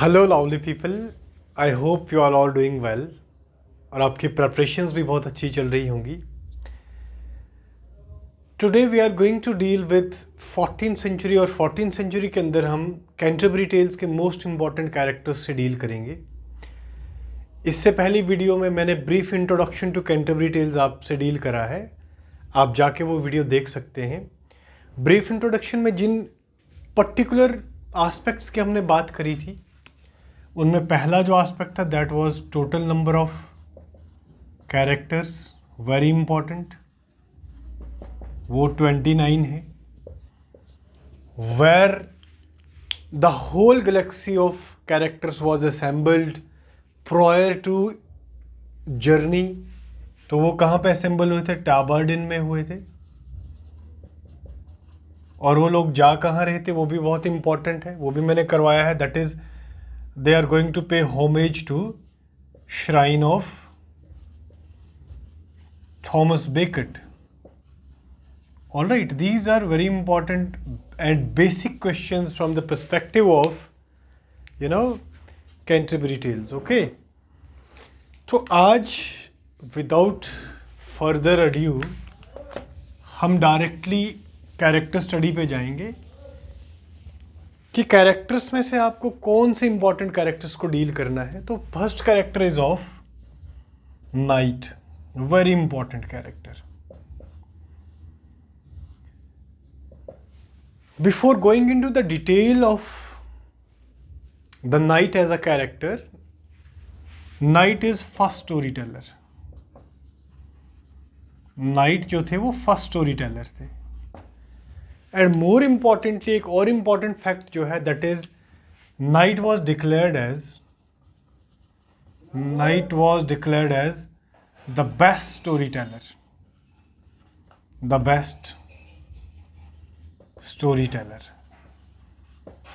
Hello lovely people, I hope you are doing well और आपकी preparations भी बहुत अच्छी चल रही होंगी। Today we are going to deal with 14th century और 14th सेंचुरी के अंदर हम कैंटरबरी टेल्स के मोस्ट इंपॉर्टेंट कैरेक्टर्स से डील करेंगे। इससे पहली वीडियो में मैंने brief introduction to Canterbury Tales आपसे डील करा है, आप जाके वो वीडियो देख सकते हैं। ब्रीफ इंट्रोडक्शन में जिन पर्टिकुलर एस्पेक्ट्स की हमने बात करी थी उनमें पहला जो एस्पेक्ट था that was total number of characters, very important, वो 29 है। Where the whole galaxy of characters was assembled prior to journey, तो वो कहाँ पे असेंबल हुए थे? टाबर्डिन में हुए थे। और वो लोग जा कहाँ रहे थे वो भी बहुत इंपॉर्टेंट है, वो भी मैंने करवाया है। That is they are going to pay homage to shrine of Thomas Becket. All right, these are very important and basic questions from the perspective of Canterbury Tales. Okay, तो आज without further ado हम directly character study पे जाएंगे कि characters में से आपको कौन से इंपॉर्टेंट कैरेक्टर्स को डील करना है। तो first character is of knight, very important character. Before going into the detail of the knight as a character, knight is first story teller. Knight जो थे वो फर्स्ट स्टोरी टेलर थे। And more importantly एक और important fact जो है that is knight was declared as the best story teller, the best story teller.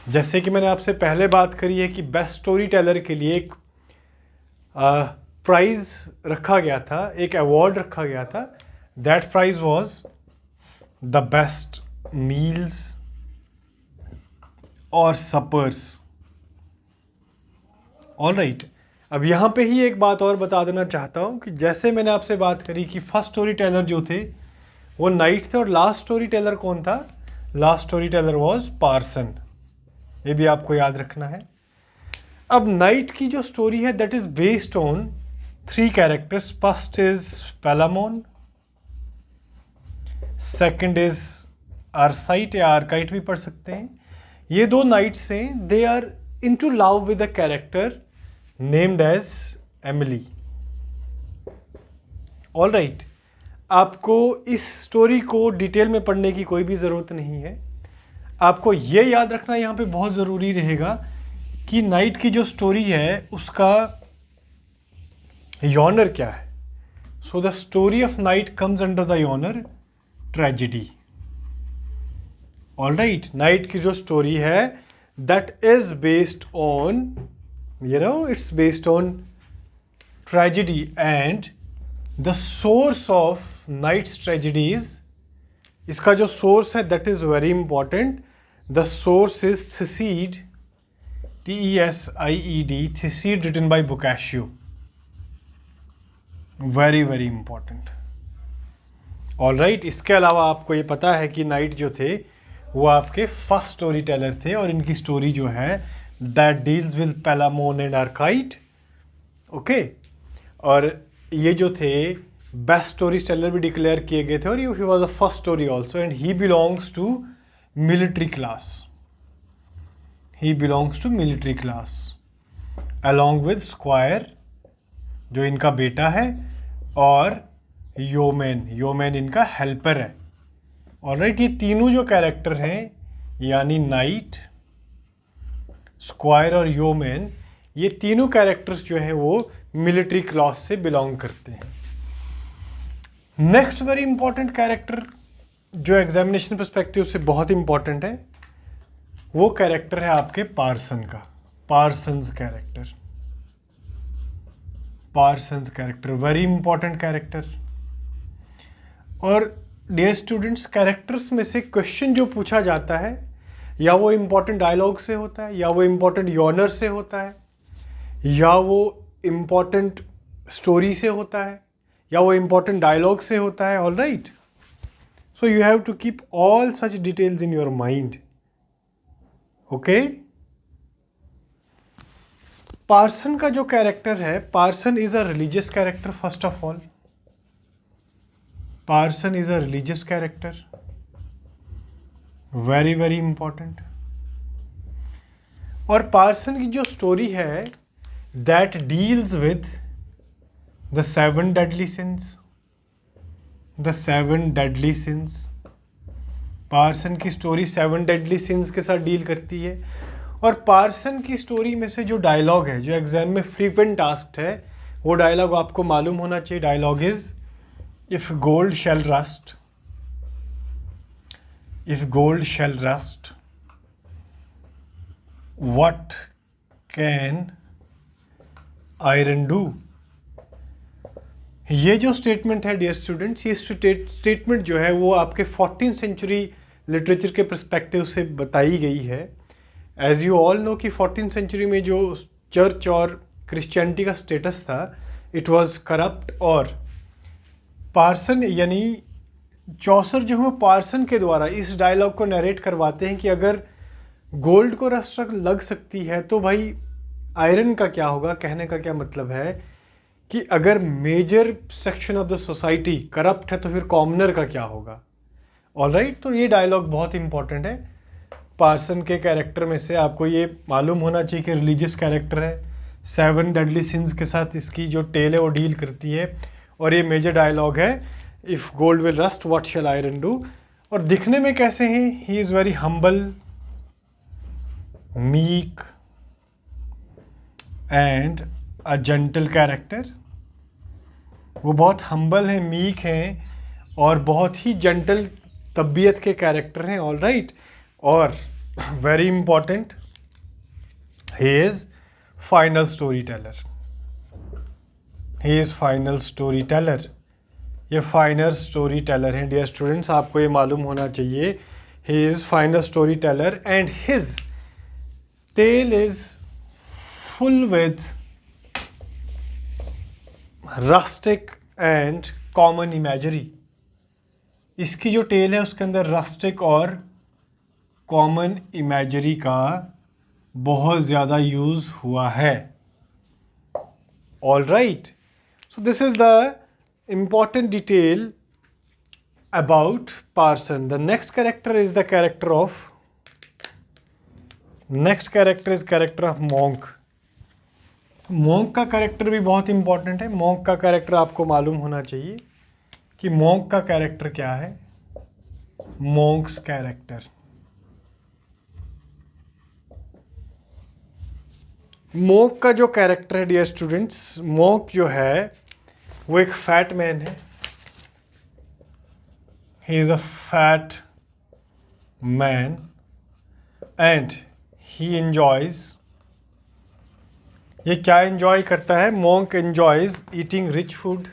जैसे कि मैंने आपसे पहले बात करी है कि बेस्ट स्टोरी टेलर के लिए एक प्राइज रखा गया था, एक अवार्ड रखा गया था। That prize was the best meals और सपर्स। ऑल राइट, अब यहाँ पे ही एक बात और बता देना चाहता हूँ कि जैसे मैंने आपसे बात करी कि फर्स्ट स्टोरी टेलर जो थे वो नाइट थे और लास्ट स्टोरी टेलर कौन था? Last story teller was parson. ये भी आपको याद रखना है। अब नाइट की जो स्टोरी है that is based on 3 characters. First is Palamon, second is Arcite या आर्काइट भी पढ़ सकते हैं। ये 2 नाइट्स हैं, they are into love with a character named as Emily. All right, आपको इस स्टोरी को डिटेल में पढ़ने की कोई भी ज़रूरत नहीं है। आपको ये याद रखना यहाँ पे बहुत ज़रूरी रहेगा कि नाइट की जो स्टोरी है उसका यॉनर क्या है। So the story of knight comes under the genre tragedy. All right, knight की जो स्टोरी है that is based on it's based on tragedy and the source of knight's tragedies, इसका जो सोर्स है that is very important. The source is Teseida, TESIED, Teseida written by Boccaccio. Very very important. All right, इसके अलावा आपको ये पता है कि नाइट जो थे वो आपके फर्स्ट स्टोरी टेलर थे और इनकी स्टोरी जो है that deals with Palamon and Arcite. Okay, और ये जो थे बेस्ट स्टोरी टेलर भी डिक्लेयर किए गए थे और he was a first story also and he belongs to military class. He belongs to military class along with squire जो इनका बेटा है और योमेन इनका हेल्पर है। ऑलराइट, ये तीनों जो कैरेक्टर हैं यानी नाइट, स्क्वायर और योमेन, ये तीनों कैरेक्टर्स जो हैं वो मिलिट्री क्लास से बिलोंग करते हैं। नेक्स्ट वेरी इंपॉर्टेंट कैरेक्टर जो एग्जामिनेशन पर्सपेक्टिव से बहुत इंपॉर्टेंट है वो कैरेक्टर है आपके पार्सन का। Parsons character very important character. और डियर स्टूडेंट्स, कैरेक्टर्स में से क्वेश्चन जो पूछा जाता है या वो इम्पोर्टेंट डायलॉग से होता है, या वो इम्पोर्टेंट यॉनर से होता है, या वो इम्पोर्टेंट स्टोरी से होता है, या वो इम्पोर्टेंट डायलॉग से होता है. All right, so you have to keep all such details in your mind. Okay. Parson का जो कैरेक्टर है, parson is a religious character. First of all, parson is a religious character. Very very important. और parson की जो story है that deals with the 7 deadly sins. The 7 deadly sins. Parson की story 7 deadly sins के साथ deal करती है. और पार्सन की स्टोरी में से जो डायलॉग है, जो एग्जाम में फ्रीक्वेंट टास्क है, वो डायलॉग आपको मालूम होना चाहिए. Dialogue is if gold shall rust, if gold shall rust, what can iron do? ये जो स्टेटमेंट है डियर स्टूडेंट्स, ये स्टेटमेंट जो है वो आपके 14th सेंचुरी लिटरेचर के पर्सपेक्टिव से बताई गई है. एज यू ऑल नो कि 14th सेंचुरी में जो चर्च और क्रिश्चियनिटी का स्टेटस था, इट वाज करप्ट. और पार्सन यानी चौसर जो है पार्सन के द्वारा इस डायलॉग को नरेट करवाते हैं कि अगर गोल्ड को रस्ट लग सकती है तो भाई आयरन का क्या होगा. कहने का क्या मतलब है कि अगर major section of the society corrupt है तो फिर कॉमनर का क्या होगा. ऑलराइट, तो ये डायलॉग बहुत इंपॉर्टेंट है. पार्सन के कैरेक्टर में से आपको ये मालूम होना चाहिए कि रिलीजियस कैरेक्टर है. 7 डेडली सिंस के साथ इसकी जो टेल है वो डील करती है. और ये मेजर डायलॉग है, if gold will rust what shell iron do. और दिखने में कैसे हैं, he is very humble, meek and a gentle character. वो बहुत हम्बल हैं, मीक हैं और बहुत ही जेंटल तबीयत के कैरेक्टर हैं. All right. और very important, he is final story teller. He is final story teller. ये फाइनल स्टोरी टेलर हैं डियर स्टूडेंट्स, आपको ये मालूम होना चाहिए. He is final story teller and his tale is full with rustic and common imagery. इसकी जो tale है उसके अंदर रस्टिक और कॉमन इमेजरी का बहुत ज़्यादा यूज़ हुआ है. All right, so this is the important detail about Parson. The next character is the character of Monk. Monk का कैरेक्टर भी बहुत इंपॉर्टेंट है. Monk का कैरेक्टर आपको मालूम होना चाहिए कि Monk का कैरेक्टर क्या है. Monk's कैरेक्टर, Monk का जो कैरेक्टर है डियर स्टूडेंट्स, Monk जो है वो एक फैट मैन है. He is a fat man and he enjoys. ये क्या एंजॉय करता है? Monk enjoys eating rich food,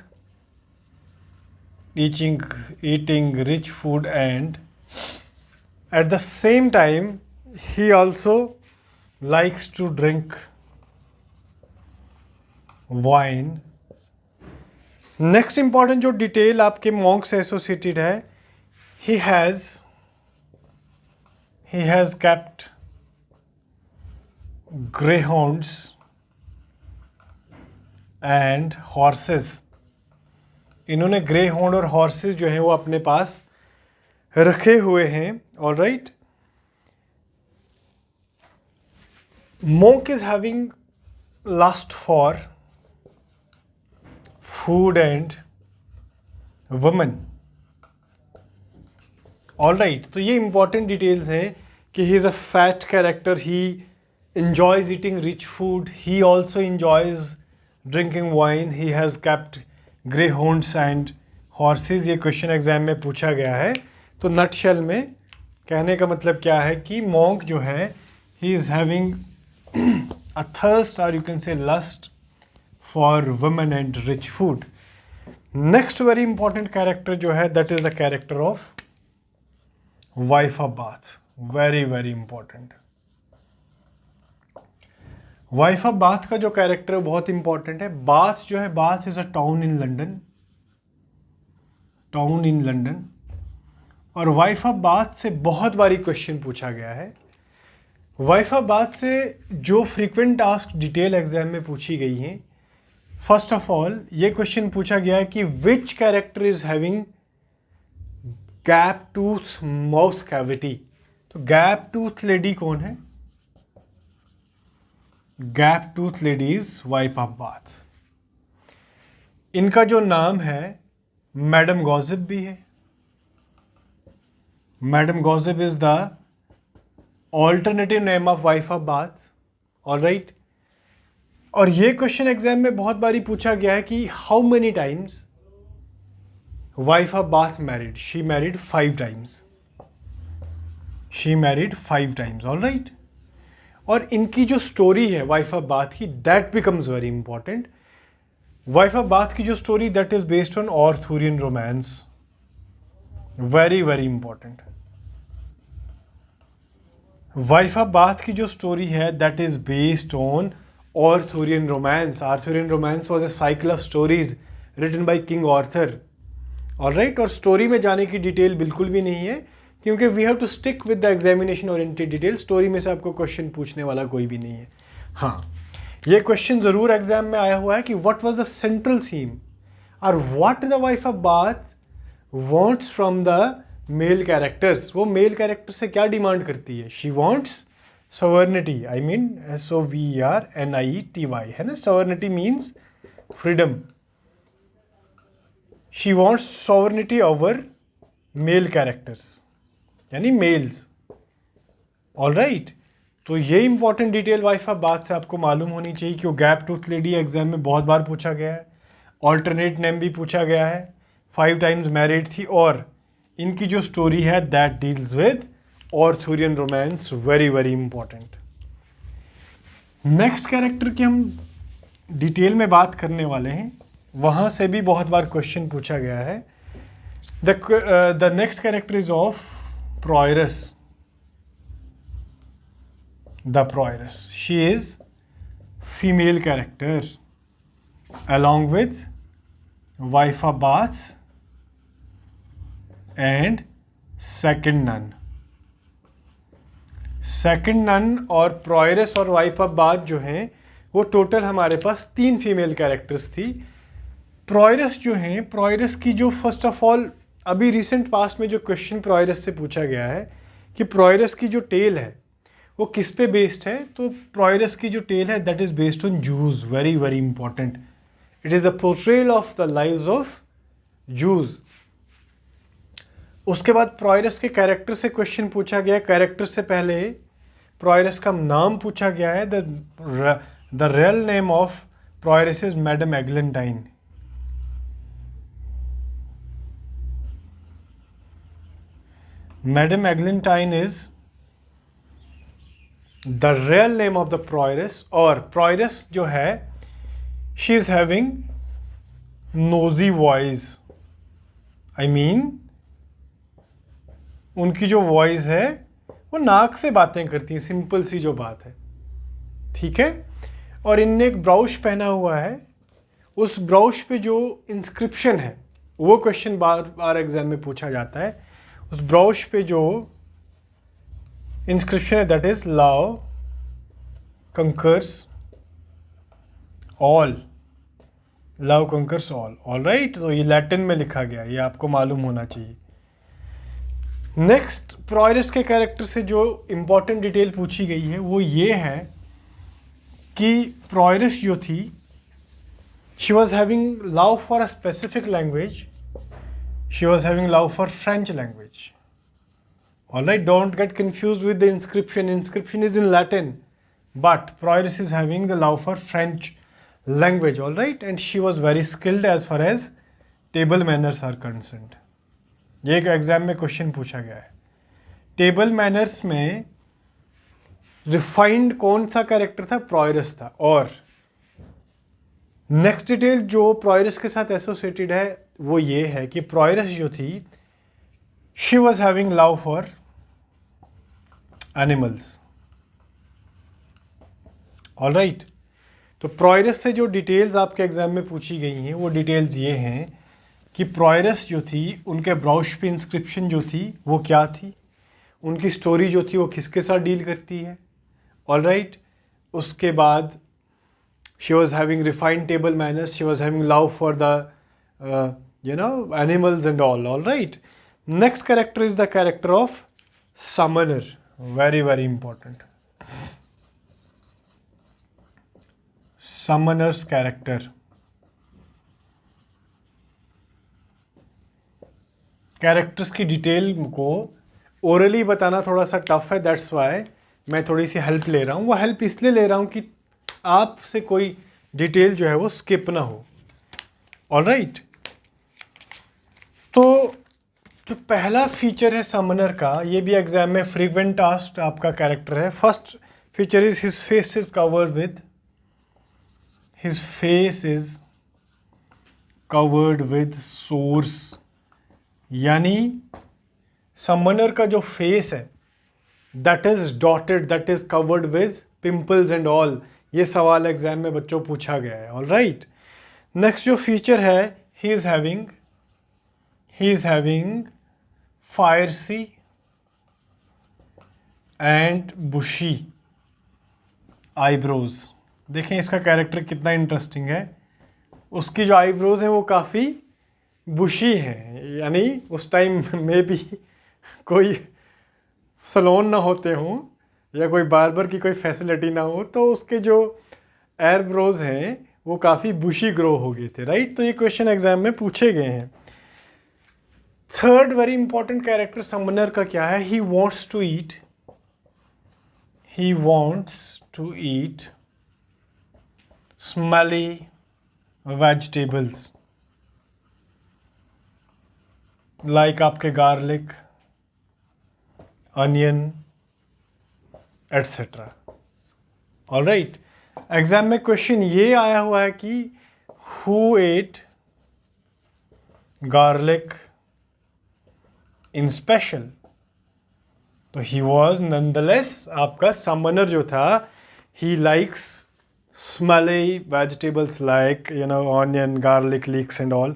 eating rich food and at the same time he also likes to drink wine. Next important जो detail आपके monk से associated है, he has kept greyhounds and horses. इन्होंने greyhound और horses जो हैं वो अपने पास रखे हुए हैं. All right, monk is having lust for food and women. All right, तो ये important details हैं कि he is a fat character, he enjoys eating rich food, he also enjoys drinking wine, he has kept greyhounds and horses. ये question exam में पूछा गया है. तो नटशेल में कहने का मतलब क्या है कि monk जो है he is having a thirst or you can say lust for women and rich food. Next very important character जो है that is the character of wife of Bath. Very very important. Wife of bath का जो character है बहुत important है। Bath जो है, bath is a town in London, town in London. और वाइफ ऑफ बाथ से बहुत बारी क्वेश्चन पूछा गया है। वाइफ ऑफ बाथ से जो फ्रीक्वेंट आस्क डिटेल एग्जाम में पूछी गई हैं, फर्स्ट ऑफ ऑल ये क्वेश्चन पूछा गया है कि which character is having gap tooth mouth cavity. तो गैप टूथ लेडी कौन है? Gap tooth lady is wife of bath. इनका जो नाम है मैडम गॉसिप भी है। Madam gossip is the alternative name of wife of bath. Alright. और ये क्वेश्चन एग्जाम में बहुत बारी पूछा गया है कि how many times wife of Bath married. She married 5 times. She married 5 times. All right. और इनकी जो स्टोरी है वाइफ ऑफ बाथ की, that becomes very important. Wife of Bath की जो story, that is based on Arthurian romance. Very very important. Wife of Bath की जो story है, that is based on Arthurian romance. Arthurian romance was a cycle of stories written by king Arthur. Alright. और story में जाने की detail बिल्कुल भी नहीं है, क्योंकि we have to stick with the examination oriented detail. Story में से आपको क्वेश्चन पूछने वाला कोई भी नहीं है। हाँ, ये क्वेश्चन जरूर एग्जाम में आया हुआ है कि what was the central theme और what the wife of Bath wants from the male characters. वो मेल कैरेक्टर से क्या डिमांड करती है? She wants sovereignty. I mean SOVERNITY है ना। Sovereignty means freedom. She wants sovereignty over male characters, यानी males. All right. तो ये important detail wife of Bath से आपको मालूम होनी चाहिए, क्यों गैप टूथ लेडी एग्जाम में बहुत बार पूछा गया है। ऑल्टरनेट नेम भी पूछा गया है। 5 टाइम्स मैरिड थी। और इनकी जो स्टोरी है, that deals with Arthurian romance. Very very important. Next character की हम डिटेल में बात करने वाले हैं, वहां से भी बहुत बार क्वेश्चन पूछा गया है। The next character is of prioress. The prioress, she is female character along with wife of bath and second nun। Second nun और प्रोयरस और वाइफ ऑफ बाथ जो हैं, वो टोटल हमारे पास 3 फीमेल कैरेक्टर्स थी। प्रोयरस जो हैं, प्रोयरस की जो फर्स्ट ऑफ ऑल अभी रिसेंट पास्ट में जो क्वेश्चन प्रोयरस से पूछा गया है कि प्रोयरस की जो टेल है वो किस पे बेस्ड है, तो प्रोयरस की जो टेल है that is based on Jews. Very very important. It is the portrayal of the lives of Jews. उसके बाद प्रोयरस के कैरेक्टर से क्वेश्चन पूछा गया। कैरेक्टर से पहले प्रोयरस का नाम पूछा गया है। The real name of prioress is Madam Eglentine. Madam Eglentine is the real name of the prioress. और प्रोयरस जो है, she is having nosy voice. I mean उनकी जो वॉइस है वो नाक से बातें करती है, सिंपल सी जो बात है। ठीक है। और इनने एक ब्राउश पहना हुआ है। उस ब्राउश पे जो इंस्क्रिप्शन है, वो क्वेश्चन बार बार एग्जाम में पूछा जाता है। उस ब्राउश पे जो इंस्क्रिप्शन है, that is love conquers all. Love conquers all. Alright. तो ये लैटिन में लिखा गया, ये आपको मालूम होना चाहिए। नेक्स्ट, प्रोयरस के कैरेक्टर से जो इंपॉर्टेंट डिटेल पूछी गई है वो ये है कि प्रोयरस जो थी, she was having love for a specific language. She was having love for French language. Alright. Don't get confuse with the inscription. Inscription is in Latin, but prioress is having the love for French language. Alright. And she was very skilled as far as table manners are concerned. ये एक exam में question पूछा गया है। Table manners में refined कौन सा character था? प्रोयरस था। और नेक्स्ट डिटेल जो प्रोयरस के साथ एसोसिएटेड है वो ये है कि प्रोयरस जो थी, she was having love for animals. All right, तो प्रोयरस से जो डिटेल्स आपके एग्जाम में पूछी गई हैं वो डिटेल्स ये हैं कि प्रोयरस जो थी उनके ब्राउश पे इंस्क्रिप्शन जो थी वो क्या थी, उनकी स्टोरी जो थी वो किसके साथ डील करती है। ऑल राइट, उसके बाद she was having refined table manners, she was having love for the animals and all right. Next character is the character of summoner, very very important. Summoner's character, characters की detail को orally बताना थोड़ा सा tough है, that's why मैं थोड़ी सी help ले रहा हूँ। वो हेल्प इसलिए ले रहा हूँ कि आपसे कोई डिटेल जो है वो स्किप ना हो। ऑल राइट, तो जो पहला फीचर है समनर का, ये भी एग्जाम में फ्रीक्वेंट आस्क्ड आपका कैरेक्टर है। First feature is his face is covered with, his face is covered with sores, यानी समनर का जो फेस है that is dotted, that is covered with pimples and all. ये सवाल एग्जाम में बच्चों पूछा गया है। ऑल राइट, नेक्स्ट जो फीचर है, he is having fiery and bushy eyebrows. देखें इसका कैरेक्टर कितना इंटरेस्टिंग है, उसकी जो आईब्रोज हैं वो काफ़ी बुशी हैं, यानी उस टाइम में भी कोई सलोन ना होते हों या कोई बार्बर की कोई फैसिलिटी ना हो, तो उसके जो एयरब्रोज हैं वो काफ़ी बुशी ग्रो हो गए थे। राइट, तो ये क्वेश्चन एग्जाम में पूछे गए हैं। Third very important character summoner का क्या है, he wants to eat smelly vegetables like आपके garlic, onion etcetera. All right, exam में क्वेश्चन ये आया हुआ है कि who ate garlic in special, तो ही वॉज नॉनदलेस आपका समनर जो था, he likes smelly vegetables like onion, garlic, leeks and all.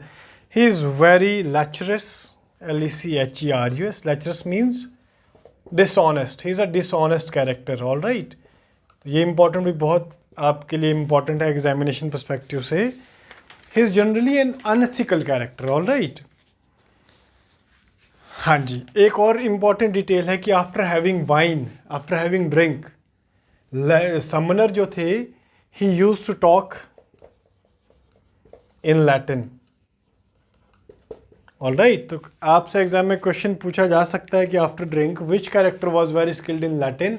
He is very lecherous, LECHERUS, lecherous means dishonest, he is a dishonest character। All right, ये important भी बहुत आपके लिए important है examination perspective से। He is generally an unethical character. All right, हाँ जी, एक और इम्पॉर्टेंट डिटेल है कि after having wine, after having drink, summoner जो थे he used to talk in Latin. All right, तो आपसे एग्जाम में क्वेश्चन पूछा जा सकता है कि after drink which character was very skilled in Latin,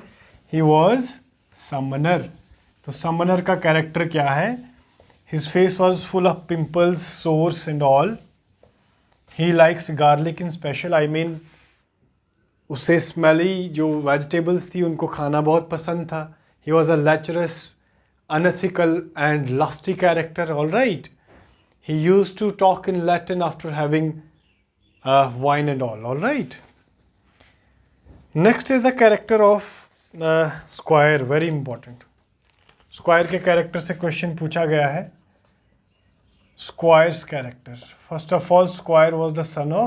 he was summoner. तो समनर का कैरेक्टर क्या है, his face was full of pimples, sores and all. He likes garlic in special, I mean उसे स्मेली जो vegetables थी उनको खाना बहुत पसंद था। He was a lecherous, unethical and lusty character. All right, he used to talk in Latin after having wine and all right. Next is the character of Squire, very important. Squire के character से question पूछा गया है। Squire's character, first of all, Squire was the son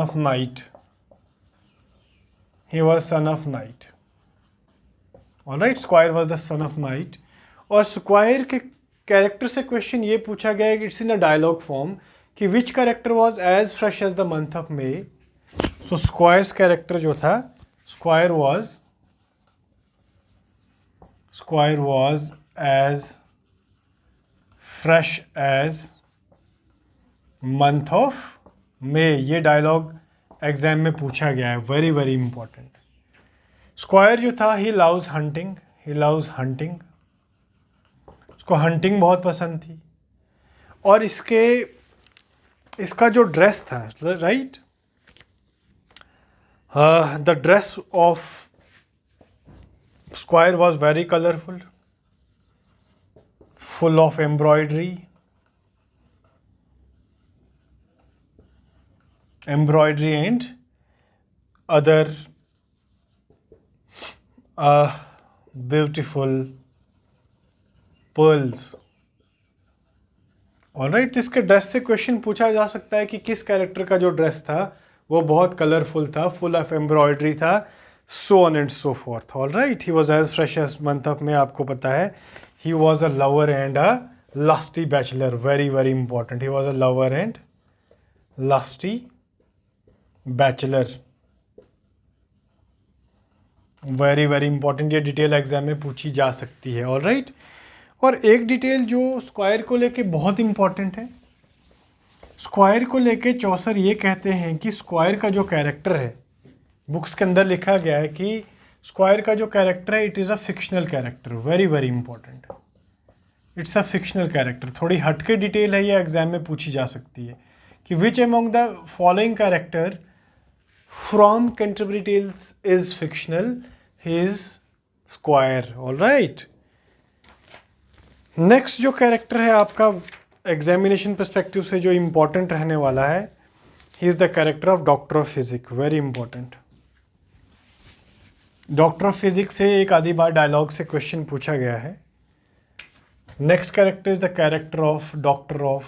of Knight. He was son of Knight. All right, Squire was the son of Knight. और Squire के character से question ये पूछा गया है, it's in a dialogue form, कि which character was as fresh as the month of May. So squire's character जो था, squire was as fresh as month of May. ये डायलॉग एग्जाम में पूछा गया है, वेरी वेरी इंपॉर्टेंट। स्क्वायर जो था, ही लव्स हंटिंग, को हंटिंग बहुत पसंद थी। और इसका जो ड्रेस था, right, the dress of square was very colourful, full of embroidery and other beautiful pearls. Alright, इसके ड्रेस से क्वेश्चन पूछा जा सकता है कि किस कैरेक्टर का जो ड्रेस था वो बहुत कलरफुल था, फुल ऑफ एम्ब्रॉयडरी था, so on and so forth. Alright, he was as fresh as month of May, आपको पता है he was a lover and a lusty bachelor, very very important, he was a lover and lusty bachelor, very very important, ये detail exam में पूछी जा सकती है। Alright, और एक डिटेल जो स्क्वायर को लेके बहुत इंपॉर्टेंट है, स्क्वायर को लेके चौसर ये कहते हैं कि स्क्वायर का जो कैरेक्टर है, बुक्स के अंदर लिखा गया है कि स्क्वायर का जो कैरेक्टर है it is a fictional character, very very important, it's a fictional character. थोड़ी हटके डिटेल है, ये एग्जाम में पूछी जा सकती है कि which among the following character from Canterbury Tales is fictional, his squire. Alright, next जो कैरेक्टर है आपका एग्जामिनेशन पर्सपेक्टिव से जो इम्पोर्टेंट रहने वाला है, he is the character of doctor of physics, very important. Doctor of physics से एक आधी बार डायलॉग से क्वेश्चन पूछा गया है। Next character is the character of doctor of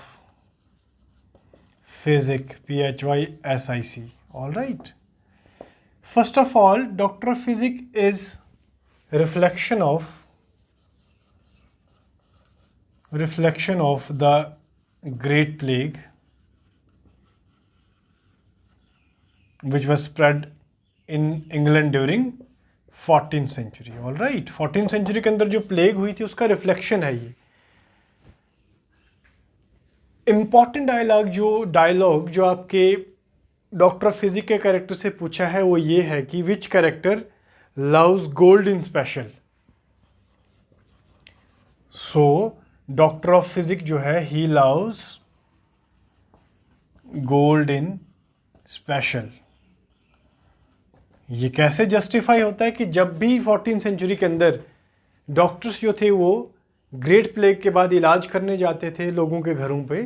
physic, PHYSIC। All right, first of all doctor of physic is reflection of the Great Plague which was spread in England during 14th century। All right, 14th century के अंदर जो plague हुई थी उसका reflection है ये। Important dialogue जो आपके डॉक्टर ऑफ फिजिक्स के कैरेक्टर से पूछा है वो ये है कि which character loves gold in special. So doctor of physics जो है he loves gold in special. ये कैसे जस्टिफाई होता है कि जब भी 14th सेंचुरी के अंदर डॉक्टर्स जो थे वो ग्रेट प्लेग के बाद इलाज करने जाते थे लोगों के घरों पे,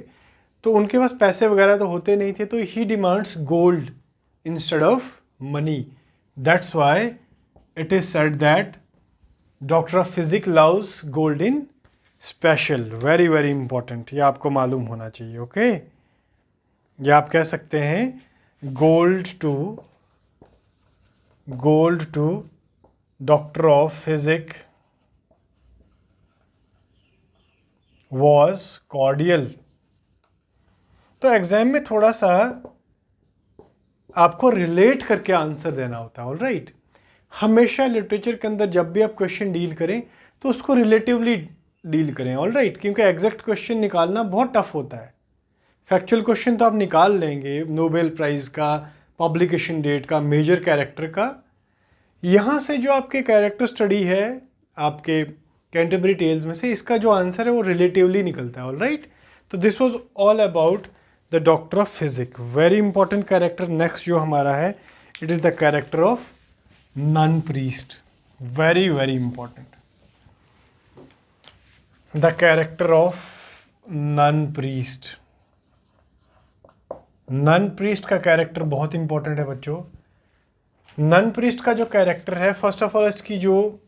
तो उनके पास पैसे वगैरह तो होते नहीं थे, तो he demands gold instead of money. That's why it is said that doctor of physics loves gold in special, very very important, ये आपको मालूम होना चाहिए। ओके, ये आप कह सकते हैं gold to doctor of physics was cordial. तो एग्जाम में थोड़ा सा आपको रिलेट करके आंसर देना होता है। ऑलराइट, हमेशा लिटरेचर के अंदर जब भी आप क्वेश्चन डील करें तो उसको रिलेटिवली डील करें। ऑलराइट, क्योंकि एग्जैक्ट क्वेश्चन निकालना बहुत टफ होता है। फैक्चुअल क्वेश्चन तो आप निकाल लेंगे, नोबेल प्राइज़ का, पब्लिकेशन डेट का, मेजर कैरेक्टर का। यहाँ से जो आपके कैरेक्टर स्टडी है आपके कैंटरबरी टेल्स में से, इसका जो आंसर है वो रिलेटिवली निकलता है। ऑलराइट, तो this was all about the doctor of physics, very important character. Next जो हमारा है it is the character of nun priest, very very important, the character of nun priest. Nun priest का character बहुत important है बच्चों। None priest का जो character है, फर्स्ट ऑफ ऑल इसकी जो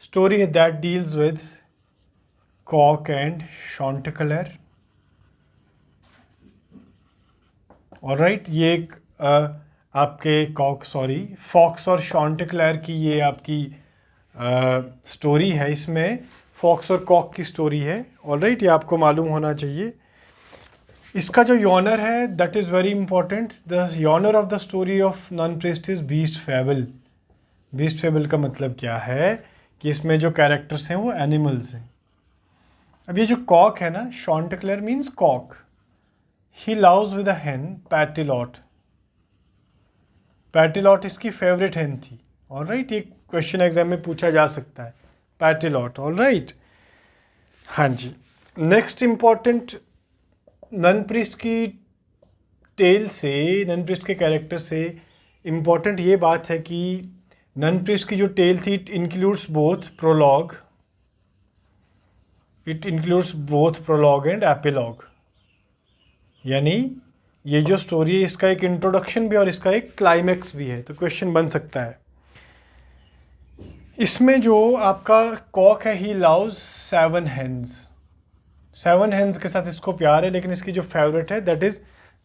स्टोरी है that deals with cock and Chauntecleer. Alright, ये एक आपके फॉक्स और शॉन्टेक्लेयर की ये आपकी स्टोरी है। इसमें फॉक्स और कॉक की स्टोरी है। ऑलराइट, ये आपको मालूम होना चाहिए। इसका जो यॉनर है that is very important, the genre of the story of nun priest is beast fable. Beast fable का मतलब क्या है कि इसमें जो कैरेक्टर्स हैं वो एनिमल्स हैं। अब ये जो कॉक है ना, Chauntecleer means cock, he loves with a hen Pertelote. Pertelote इसकी फेवरेट hen थी। ऑलराइट, ये क्वेश्चन एग्जाम में पूछा जा सकता है, पैटिलॉट। ऑलराइट, हाँ जी। नेक्स्ट इम्पॉर्टेंट नन प्रीस्ट की टेल से, नन प्रीस्ट के कैरेक्टर से इम्पॉर्टेंट ये बात है कि नन प्रीस्ट की जो टेल थी it includes both prologue and epilogue. यानी ये जो स्टोरी है इसका एक इंट्रोडक्शन भी और इसका एक क्लाइमैक्स भी है, तो क्वेश्चन बन सकता है। इसमें जो आपका कॉक है, ही लव्स 7 हेन्स। 7 हेन्स के साथ इसको प्यार है, लेकिन इसकी जो फेवरेट है that is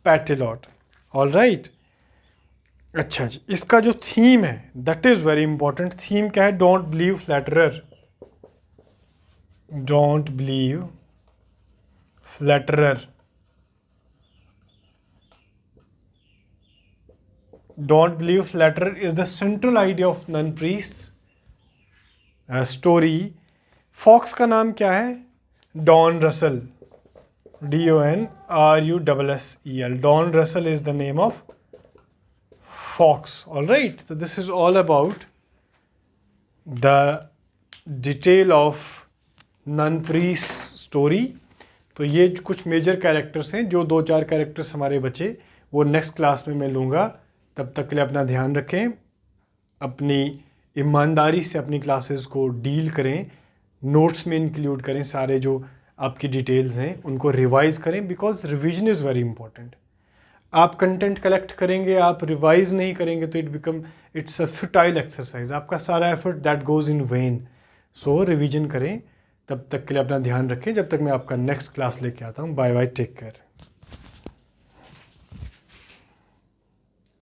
Pertelote. All right, अच्छा जी, इसका जो थीम है that is very important. Theme क्या है? Don't believe flatterer. Don't believe flatterer. Don't believe flatterer is the central idea of nun priest's story. Fox का नाम क्या है? Don Russel. DONRUSSEL। Don Russel is the name of fox. All right, so this is all about the detail of nun priest story. तो ये कुछ major characters हैं, जो 2-4 characters हमारे बचे वो नेक्स्ट क्लास में मैं लूँगा। तब तक के लिए अपना ध्यान रखें, अपनी ईमानदारी से अपनी क्लासेस को डील करें, नोट्स में इंक्लूड करें, सारे जो आपकी डिटेल्स हैं उनको रिवाइज करें, because revision is very important. आप कंटेंट कलेक्ट करेंगे, आप रिवाइज नहीं करेंगे तो इट्स अ फ्यूटाइल एक्सरसाइज, आपका सारा effort that goes in when. So revision करें। तब तक के लिए अपना ध्यान रखें, जब तक मैं आपका नेक्स्ट क्लास लेके आता हूँ। Bye bye, take care.